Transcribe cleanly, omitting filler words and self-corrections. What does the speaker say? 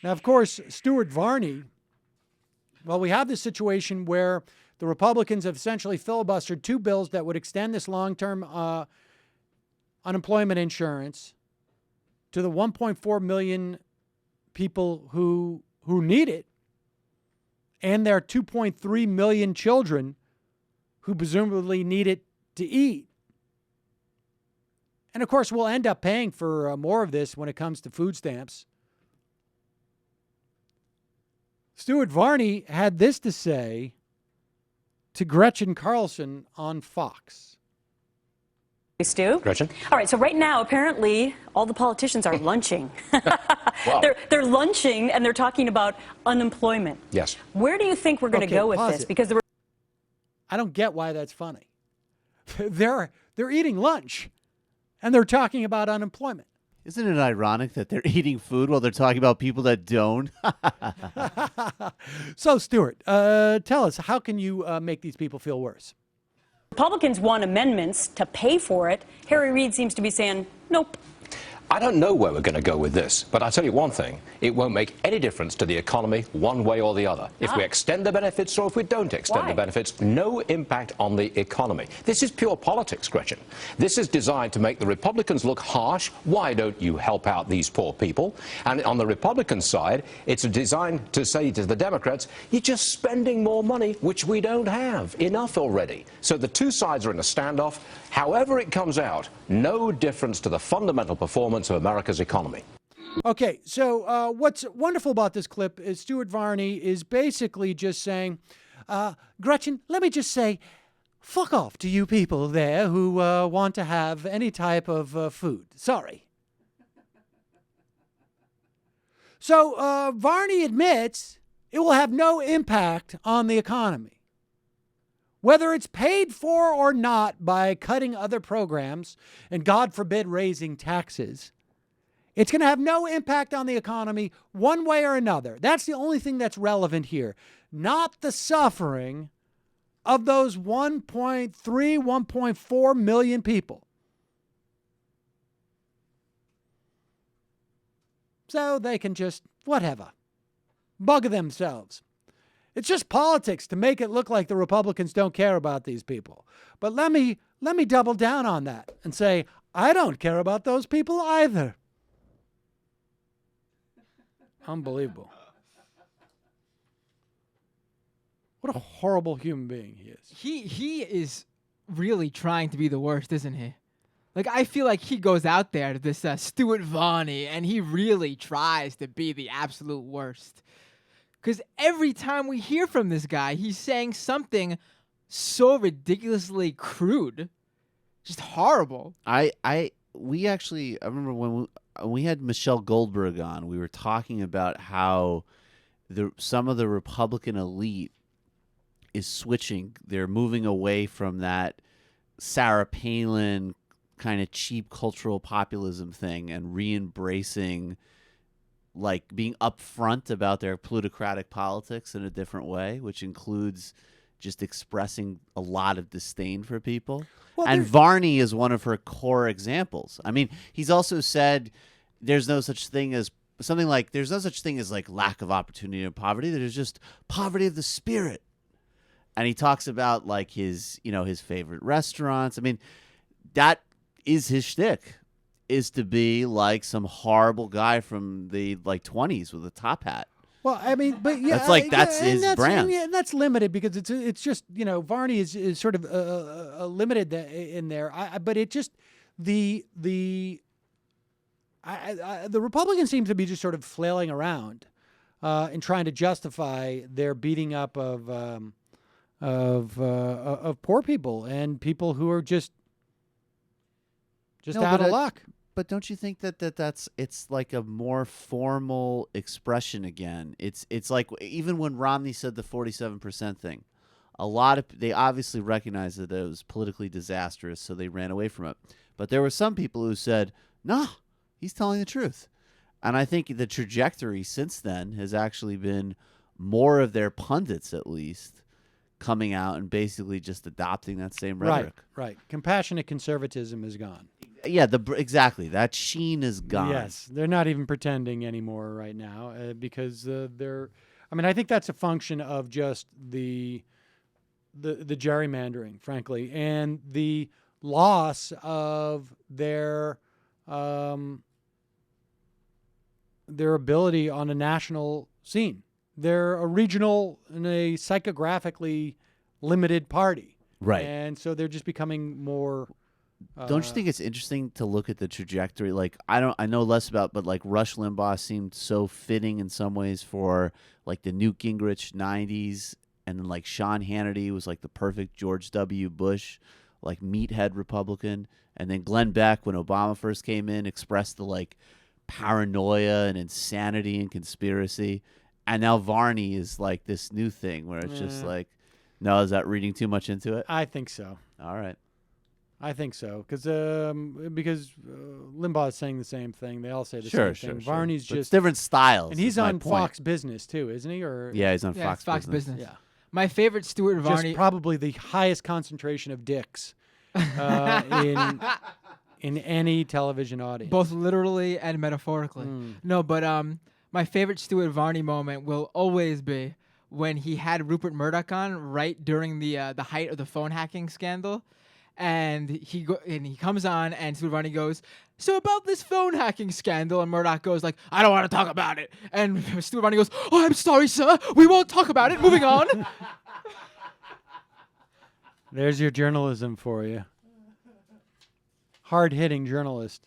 Now, of course, Stuart Varney, well, we have this situation where the Republicans have essentially filibustered two bills that would extend this long-term unemployment insurance to the 1.4 million people who need it, and their 2.3 million children who presumably need it to eat. And of course, we'll end up paying for more of this when it comes to food stamps. Stuart Varney had this to say to Gretchen Carlson on Fox. Stu? Gretchen? All right, so right now, apparently, all the politicians are lunching. Wow. They're lunching, and they're talking about unemployment. Yes. Where do you think we're going to go with this? Because I don't get why that's funny. They're eating lunch, and they're talking about unemployment. Isn't it ironic that they're eating food while they're talking about people that don't? So, Stuart, tell us, how can you make these people feel worse? Republicans want amendments to pay for it. Harry Reid seems to be saying, nope. I don't know where we're going to go with this, but I'll tell you one thing. It won't make any difference to the economy one way or the other. If we extend the benefits or if we don't extend the benefits, no impact on the economy. This is pure politics, Gretchen. This is designed to make the Republicans look harsh. Why don't you help out these poor people? And on the Republican side, it's designed to say to the Democrats, you're just spending more money, which we don't have. Enough already. So the two sides are in a standoff. However it comes out, no difference to the fundamental performance of America's economy. Okay, so what's wonderful about this clip is Stuart Varney is basically just saying, Gretchen, let me just say, fuck off to you people there who want to have any type of food. Sorry. So Varney admits it will have no impact on the economy. Whether it's paid for or not by cutting other programs and, God forbid, raising taxes, it's going to have no impact on the economy one way or another. That's the only thing that's relevant here, not the suffering of those 1.3, 1.4 million people. So they can just, whatever, bug themselves. It's just politics to make it look like the Republicans don't care about these people. But let me double down on that and say, I don't care about those people either. Unbelievable. What a horrible human being he is. He is really trying to be the worst, isn't he? Like, I feel like he goes out there to this Stuart Varney, and he really tries to be the absolute worst. Because every time we hear from this guy, he's saying something so ridiculously crude, just horrible. I remember when we had Michelle Goldberg on, we were talking about how some of the Republican elite is switching. They're moving away from that Sarah Palin kind of cheap cultural populism thing and re-embracing, like, being upfront about their plutocratic politics in a different way, which includes just expressing a lot of disdain for people. Well, and Varney is one of her core examples. I mean, he's also said there's no such thing as like lack of opportunity and poverty. There's just poverty of the spirit. And he talks about like his favorite restaurants. I mean, that is his shtick, is to be like some horrible guy from the 20s with a top hat. Well, I mean, but yeah, that's his brand. Yeah, that's limited because it's just, Varney is sort of limited in there. But it just the Republicans seem to be just sort of flailing around and trying to justify their beating up of poor people and people who are just out of luck. But don't you think it's like a more formal expression again? It's like even when Romney said the 47% thing, they obviously recognized that it was politically disastrous, so they ran away from it. But there were some people who said, "No, he's telling the truth." And I think the trajectory since then has actually been more of their pundits, at least, coming out and basically just adopting that same rhetoric. Right. Compassionate conservatism is gone. Yeah, exactly. That sheen is gone. Yes, they're not even pretending anymore right now because they're. I mean, I think that's a function of just the gerrymandering, frankly, and the loss of their ability on a national scene. They're a regional and a psychographically limited party, Right. and so they're just becoming more. Don't you think it's interesting to look at the trajectory? Like I know less about, but like Rush Limbaugh seemed so fitting in some ways for like the Newt Gingrich '90s, and then like Sean Hannity was like the perfect George W. Bush, like meathead Republican, and then Glenn Beck when Obama first came in expressed the like paranoia and insanity and conspiracy, and now Varney is like this new thing where it's just like, no, is that reading too much into it? I think so. All right. I think so because Limbaugh is saying the same thing. They all say the same thing. Varney's But it's just different styles. and he's is my on point. Fox Business too, isn't he? Or Yeah, he's on Yeah, Fox it's Fox Business. Business. yeah, My favorite Stuart Varney. just probably the highest concentration of dicks in any television audience. both literally and metaphorically. No, but my favorite Stuart Varney moment will always be when he had Rupert Murdoch on right during the height of the phone hacking scandal, and he comes on and Stuart Varney goes, "So about this phone hacking scandal," and Murdoch goes like, "I don't want to talk about it," and Stuart Varney goes, "Oh, I'm sorry, sir, we won't talk about it. Moving on." There's your journalism for you. Hard-hitting journalist.